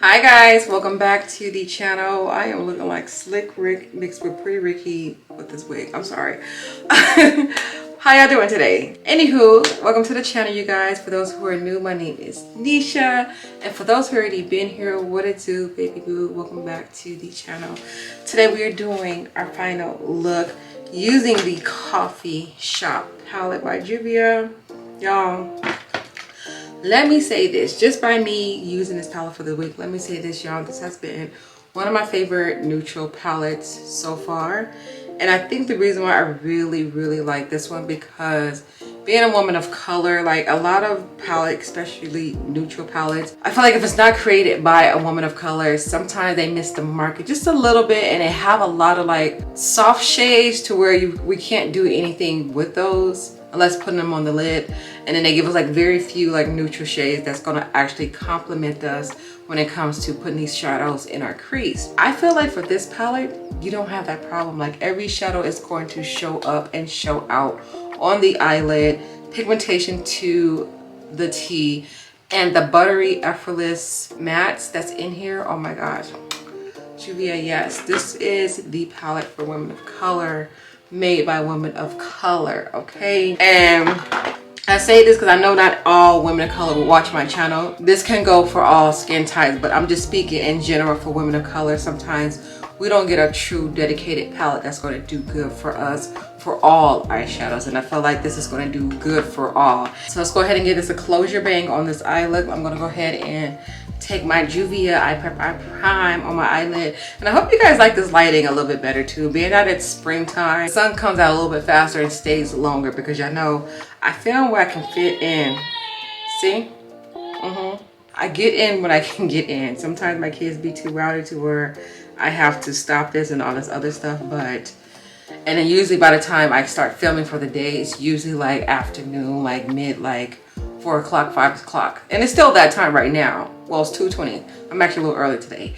Hi guys, welcome back to the channel. I am looking like Slick Rick mixed with Pretty Ricky with this wig. I'm sorry. How y'all doing today? Anywho, welcome to the channel, you guys. For those who are new, my name is NESHA. And for those who already been here, what it do, baby boo? Welcome back to the channel. Today we are doing our final look using the Coffee Shop palette by Juvia. Y'all, let me say this, just by me using this palette for the week, let me say this, y'all, this has been one of my favorite neutral palettes so far. And I think the reason why I really like this one, because being a woman of color, like a lot of palettes, especially neutral palettes, I feel like if it's not created by a woman of color, sometimes they miss the market just a little bit, and they have a lot of like soft shades to where we can't do anything with those unless putting them on the lid. And then they give us like very few like neutral shades that's gonna actually complement us when it comes to putting these shadows in our crease. I feel like for this palette, you don't have that problem. Like every shadow is going to show up and show out on the eyelid, pigmentation to the T, and the buttery effortless mattes that's in here. Oh my gosh, Juvia, yes, this is the palette for women of color, made by women of color, okay? And I say this because I know not all women of color will watch my channel. This can go for all skin types, but I'm just speaking in general for women of color. Sometimes we don't get a true dedicated palette that's going to do good for us for all eyeshadows, and I feel like this is going to do good for all. So let's go ahead and give this a closure bang on this eye look. I'm going to go ahead and take my Juvia Eye Prime on my eyelid. And I hope you guys like this lighting a little bit better too. Being that it's springtime, the sun comes out a little bit faster and stays longer, because y'all know I film where I can fit in. See? I get in when I can get in. Sometimes my kids be too rowdy to where I have to stop this and all this other stuff, and then usually by the time I start filming for the day, it's usually like afternoon, like mid, like 4 o'clock, 5 o'clock. And it's still that time right now. Well, it's 2:20. I'm actually a little early today.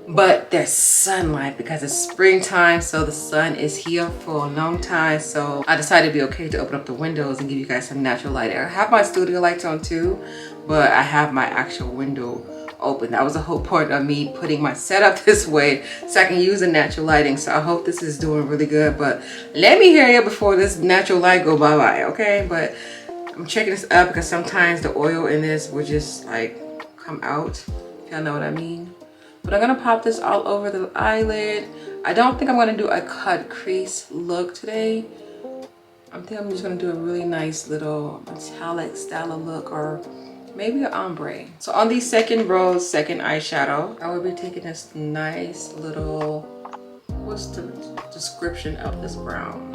But there's sunlight because it's springtime, so the sun is here for a long time. So I decided it'd be okay to open up the windows and give you guys some natural light. I have my studio lights on too, but I have my actual window open. That was the whole point of me putting my setup this way, so I can use the natural lighting. So I hope this is doing really good, but let me hear you before this natural light go bye-bye, okay? But I'm checking this up because sometimes the oil in this will just like come out, if y'all know what I mean. But I'm gonna pop this all over the eyelid. I don't think I'm gonna do a cut crease look today. I think I'm just gonna do a really nice little metallic style of look, or maybe an ombre. So on the second row, second eyeshadow, I will be taking this nice little, what's the description of this brown?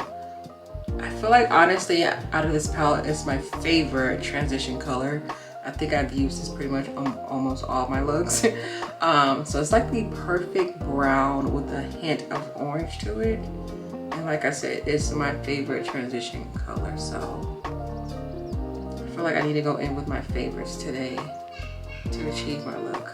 I feel like honestly, out of this palette, it's my favorite transition color. I think I've used this pretty much on almost all my looks. So it's like the perfect brown with a hint of orange to it. And like I said, it's my favorite transition color. So I feel like I need to go in with my favorites today to achieve my look.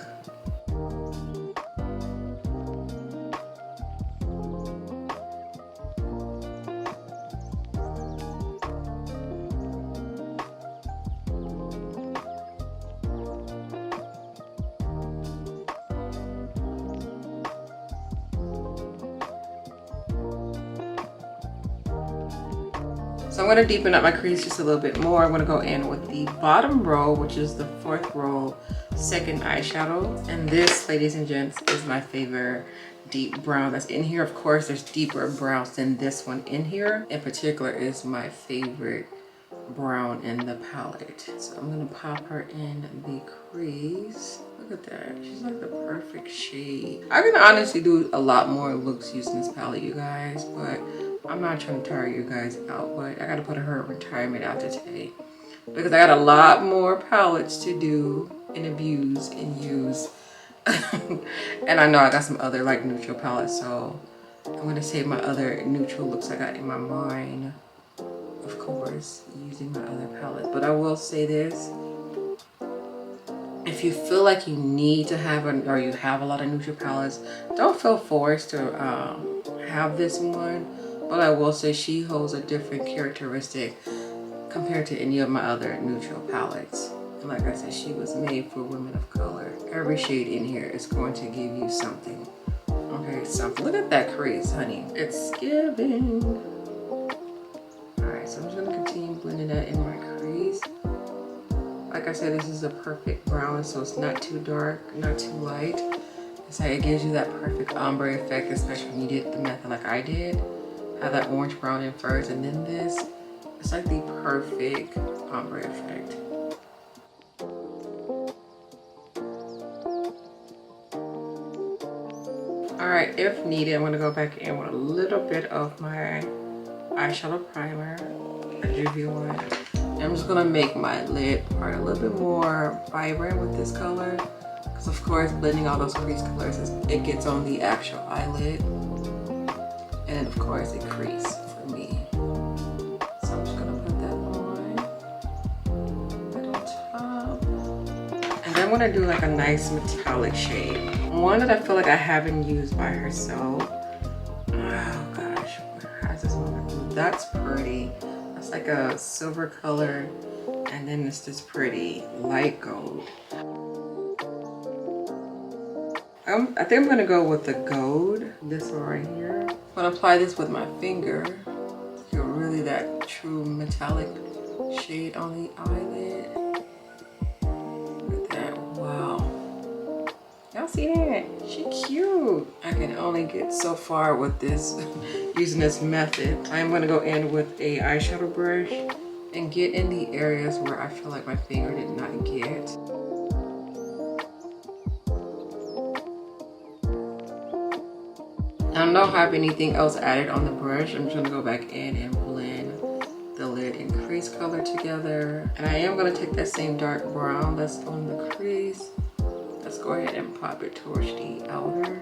So I'm going to deepen up my crease just a little bit more. I'm going to go in with the bottom row, which is the fourth row, second eyeshadow. And this, ladies and gents, is my favorite deep brown that's in here. Of course, there's deeper browns than this one in here. In particular is my favorite brown in the palette. So I'm going to pop her in the crease. Look at that. She's like the perfect shade. I can honestly do a lot more looks using this palette, you guys, but I'm not trying to tire you guys out, but I gotta put her retirement out there today because I got a lot more palettes to do and abuse and use. And I know I got some other like neutral palettes, so I'm gonna save my other neutral looks I got in my mind, of course, using my other palettes. But I will say this, if you feel like you need to have or you have a lot of neutral palettes, don't feel forced to have this one. But I will say she holds a different characteristic compared to any of my other neutral palettes. And like I said, she was made for women of color. every shade in here is going to give you something. Okay, something. Look at that crease, honey. It's giving. Alright, so I'm just gonna continue blending that in my crease. Like I said, this is a perfect brown, so it's not too dark, not too light. It's like it gives you that perfect ombre effect, especially when you did the method like I did. Have that orange brown in first, and then this. It's like the perfect ombre effect. Alright, if needed, I'm gonna go back in with a little bit of my eyeshadow primer, a juvia one. And I'm just gonna make my lid part a little bit more vibrant with this color. Because of course, blending all those crease colors, it gets on the actual eyelid. And then of course, it creases for me. So I'm just gonna put that on, right on top. And then I'm gonna do like a nice metallic shade. One that I feel like I haven't used by herself. Oh gosh, how's this one? That's pretty. That's like a silver color, and then it's this pretty light gold. I think I'm gonna go with the gold, this one right here. I'm gonna apply this with my finger to get really that true metallic shade on the eyelid. Look at that, wow. Y'all see that? She cute. I can only get so far with this using this method. I'm gonna go in with a eyeshadow brush and get in the areas where I feel like my finger did not get. I don't have anything else added on the brush. I'm just gonna go back in and blend the lid and crease color together. And I am gonna take that same dark brown that's on the crease. Let's go ahead and pop it towards the outer.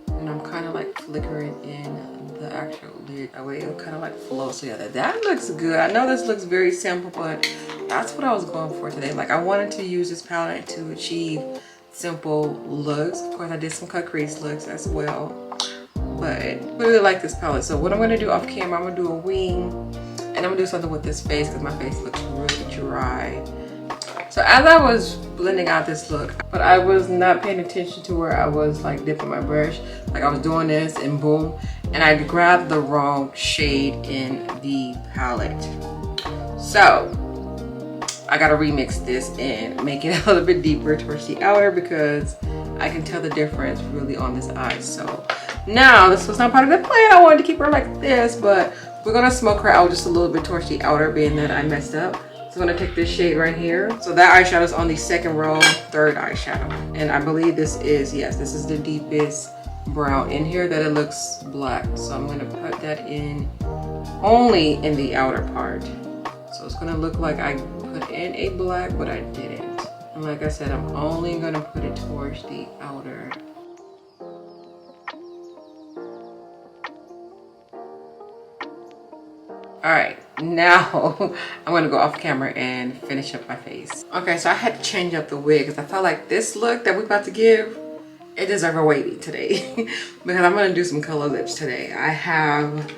And I'm kind of like flickering in the actual lid. That way it'll kind of like flow together. That looks good. I know this looks very simple, but that's what I was going for today. Like I wanted to use this palette to achieve simple looks. Of course, I did some cut crease looks as well. But I really like this palette. So what I'm gonna do off camera, I'm gonna do a wing, and I'm gonna do something with this face because my face looks really dry. So as I was blending out this look, but I was not paying attention to where I was like dipping my brush. Like I was doing this and boom, and I grabbed the wrong shade in the palette. So I gotta remix this and make it a little bit deeper towards the outer because I can tell the difference really on this eye. So now this was not part of the plan. I wanted to keep her like this, but we're gonna smoke her out just a little bit towards the outer, being that I messed up. So I'm gonna take this shade right here. So that eyeshadow is on the second row, third eyeshadow. And I believe this is, yes, this is the deepest brown in here that it looks black. So I'm gonna put that in only in the outer part. So it's gonna look like I put in a black, but I didn't. And like I said, I'm only gonna put it towards the outer. All right, now I'm gonna go off camera and finish up my face. Okay, so I had to change up the wig because I felt like this look that we're about to give, it deserves a wavy today because I'm gonna do some color lips today. I have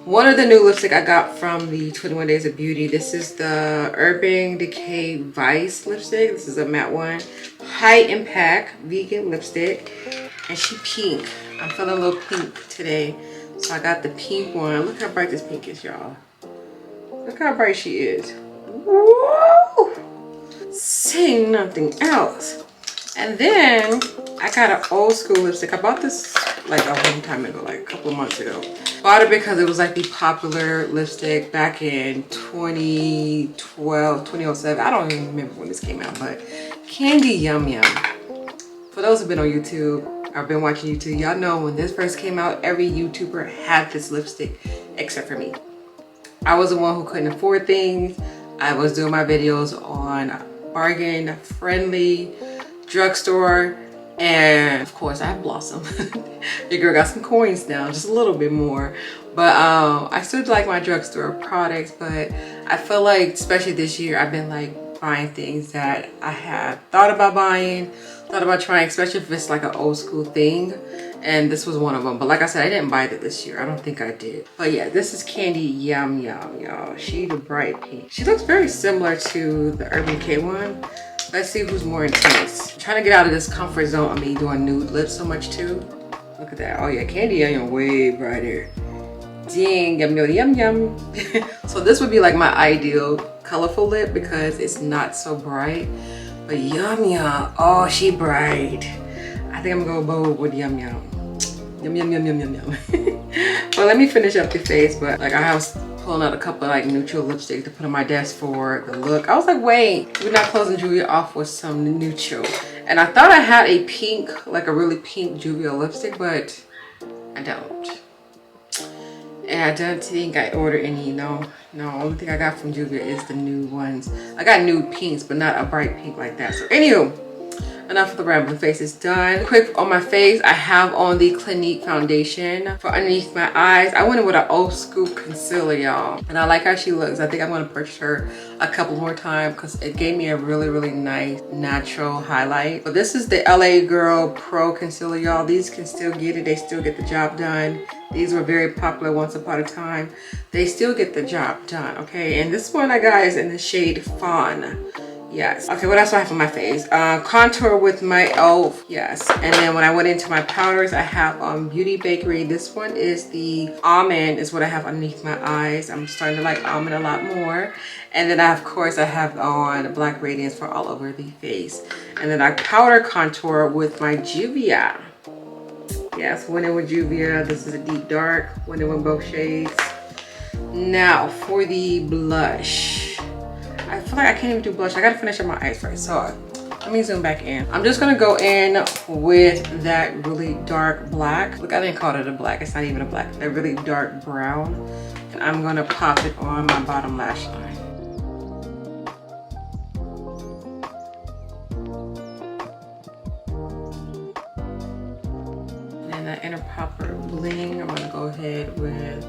one of the new lipstick I got from the 21 Days of Beauty. This is the Urban Decay Vice lipstick. This is a matte one. High impact vegan lipstick. And she pink. I'm feeling a little pink today. So I got the pink one. Look how bright this pink is, y'all. Look how bright she is. Woo! Say nothing else. And then I got an old school lipstick. I bought this like a long time ago, like a couple of months ago. Bought it because it was like the popular lipstick back in 2012, 2007. I don't even remember when this came out, but Candy Yum Yum. For those who've been on YouTube, I've been watching YouTube, y'all know when this first came out, every YouTuber had this lipstick except for me. I was the one who couldn't afford things. I was doing my videos on bargain friendly drugstore, and of course I have Blossom. Your girl got some coins now, just a little bit more, but I still like my drugstore products. But I feel like especially this year I've been like buying things that I had thought about buying, thought about trying, especially if it's like an old school thing, and this was one of them. But like I said, I didn't buy it this year. I don't think I did. But yeah, this is Candy Yum Yum, y'all. She the bright pink. She looks very similar to the Urban Decay one. Let's see who's more intense. I'm trying to get out of this comfort zone of me doing nude lips so much too. Look at that. Oh yeah, candy onion way brighter. Ding, yum yum yum yum. So this would be like my ideal colorful lip because it's not so bright. But yum yum, oh she bright. I think I'm gonna go bold with yum yum. Yum yum yum yum yum yum. Well, let me finish up the face. But like I was pulling out a couple of like neutral lipsticks to put on my desk for the look. I was like, wait, we're not closing Juvia off with some neutral. And I thought I had a pink, like a really pink Juvia lipstick, but I don't. And I don't think I ordered any. No, only thing I got from Juvia is the new ones. I got nude pinks, but not a bright pink like that. So anywho, enough of the rambling. Face is done. Quick on my face, I have on the Clinique foundation for underneath my eyes. I went in with an old school concealer, y'all, and I like how she looks. I think I'm gonna purchase her a couple more times because it gave me a really nice natural highlight. But this is the LA Girl Pro Concealer, y'all. These can still get it. They still get the job done. These were very popular once upon a time. They still get the job done, okay? And this one I got is in the shade Fawn. Yes. Okay, what else do I have on my face? Contour with my e.l.f. Yes. And then when I went into my powders, I have Beauty Bakery. This one is the almond is what I have underneath my eyes. I'm starting to like almond a lot more. And then of course I have on Black Radiance for all over the face. And then I powder contour with my Juvia. Yes, went in with Juvia. This is a deep dark. Went in with both shades. Now for the blush. I feel like I can't even do blush. I gotta finish up my eyes first. So let me zoom back in. I'm just gonna go in with that really dark black. Look, I didn't call it a black. It's not even a black. That really dark brown. And I'm gonna pop it on my bottom lash line. And that inner popper bling, I'm gonna go ahead with.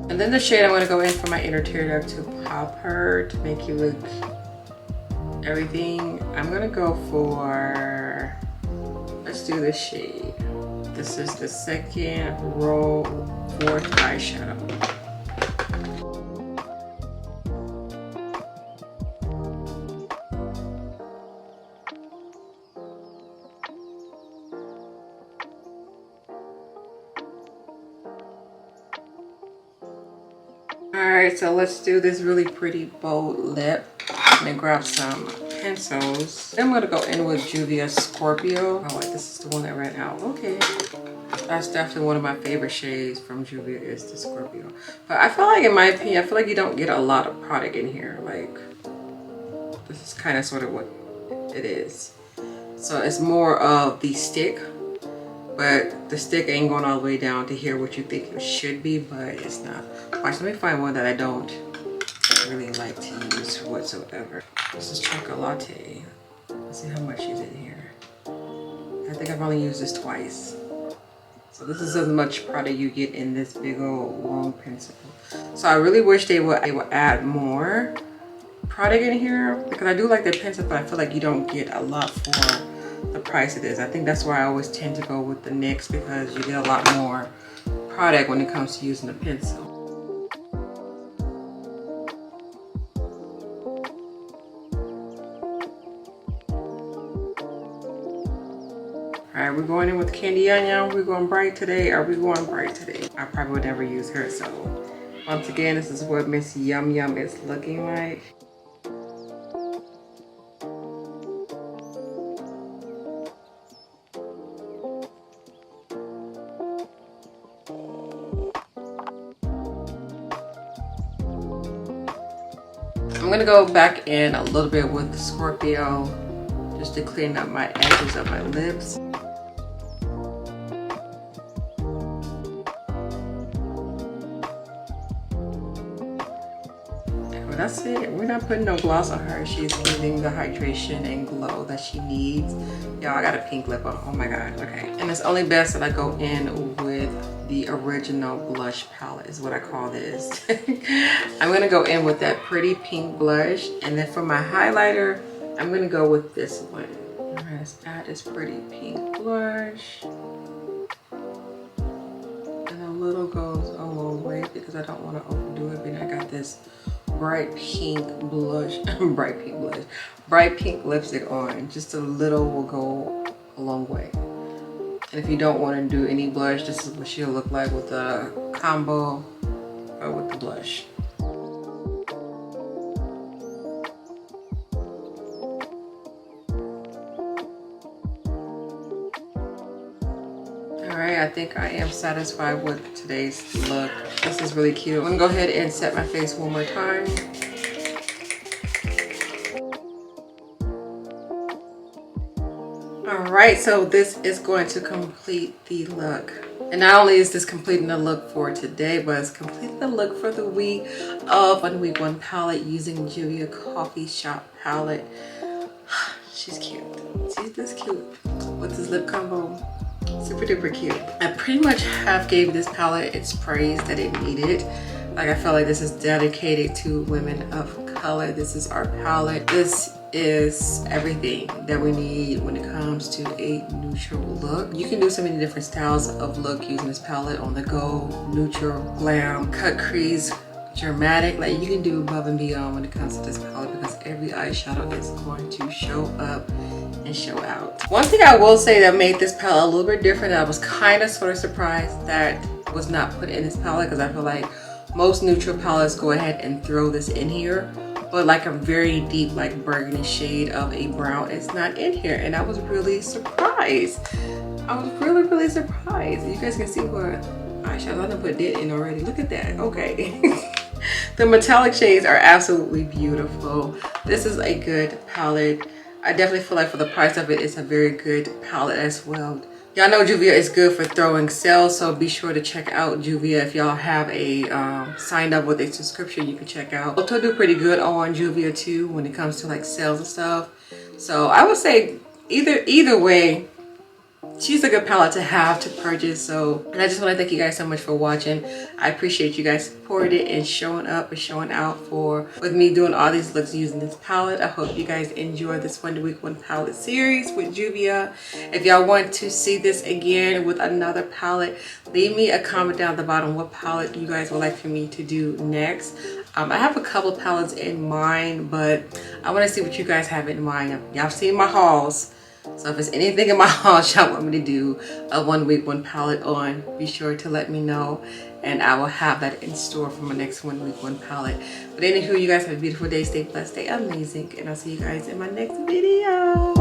And then the shade I'm going to go in for my inner tear duct to pop her to make you look everything. I'm going to go for, let's do this shade. This is the second row, 4th eyeshadow. Alright, so let's do this really pretty bold lip. Let me grab some pencils. Then I'm going to go in with Juvia Scorpio. Oh wait, this is the one that ran out. Okay. That's definitely one of my favorite shades from Juvia is the Scorpio. But I feel like, in my opinion, I feel like you don't get a lot of product in here. Like, this is kind of sort of what it is. So it's more of the stick. But the stick ain't going all the way down to here what you think it should be, but it's not. Watch, let me find one that I don't really like to use whatsoever. This is Chocolate Latte. Let's see how much is in here. I think I've only used this twice. So this is as much product you get in this big old long pencil. So I really wish they would add more product in here because I do like their pencil, but I feel like you don't get a lot for the price it is. I think that's why I always tend to go with the NYX because you get a lot more product when it comes to using the pencil. Alright, we're going in with Candy Onion. We're going bright today. Are we going bright today? I probably would never use her, so once again, this is what Miss Yum Yum is looking like. I'm gonna go back in a little bit with the Scorpio just to clean up my edges of my lips. Well, that's it. We're not putting no gloss on her. She's giving the hydration and glow that she needs. Y'all, I got a pink lip on. Oh my god. Okay. And it's only best that I go in with the original blush palette is what I call this. I'm gonna go in with that pretty pink blush, and then for my highlighter I'm gonna go with this one. Let's add this pretty pink blush, and a little goes a long way because I don't want to overdo it. But I got this bright pink blush, bright pink lipstick on. Just a little will go a long way. And if you don't want to do any blush, this is what she'll look like with a combo or with the blush. Alright, I think I am satisfied with today's look. This is really cute. I'm gonna go ahead and set my face one more time. Alright, so this is going to complete the look. And not only is this completing the look for today, but it's completing the look for the week of a week one palette using Julia Coffee Shop palette. She's cute. She's this cute with this lip combo. Super duper cute. I pretty much have gave this palette its praise that it needed. Like, I felt like this is dedicated to women of color. This is our palette. This is everything that we need when it comes to a neutral look. You can do so many different styles of look using this palette: on the go, neutral, glam, cut crease, dramatic. Like, you can do above and beyond when it comes to this palette, because every eyeshadow is going to show up and show out. One thing I will say that made this palette a little bit different, I was kind of sort of surprised that was not put in this palette, because I feel like most neutral palettes go ahead and throw this in here, but like a very deep, like burgundy shade of a brown, it's not in here, and I was really surprised. I was really surprised. You guys can see what eyeshadow I done put that in already. Look at that. Okay. The metallic shades are absolutely beautiful. This is a good palette. I definitely feel like for the price of it, it's a very good palette as well. Y'all know Juvia is good for throwing sales, so be sure to check out Juvia. If y'all have a signed up with a subscription, you can check out. Ulta do pretty good on Juvia too when it comes to like sales and stuff. So I would say either way, she's a good palette to have to purchase. So, and I just want to thank you guys so much for watching. I appreciate you guys supporting it and showing up and showing out with me doing all these looks using this palette. I hope you guys enjoy this Wonder Week 1 palette series with Juvia. If y'all want to see this again with another palette, leave me a comment down at the bottom what palette you guys would like for me to do next. I have a couple palettes in mind, but I want to see what you guys have in mind. Y'all seen my hauls. So if there's anything in my haul y'all want me to do a 1 week 1 palette on, be sure to let me know, and I will have that in store for my next 1 week 1 palette. But anywho, you guys have a beautiful day. Stay blessed, stay amazing, and I'll see you guys in my next video.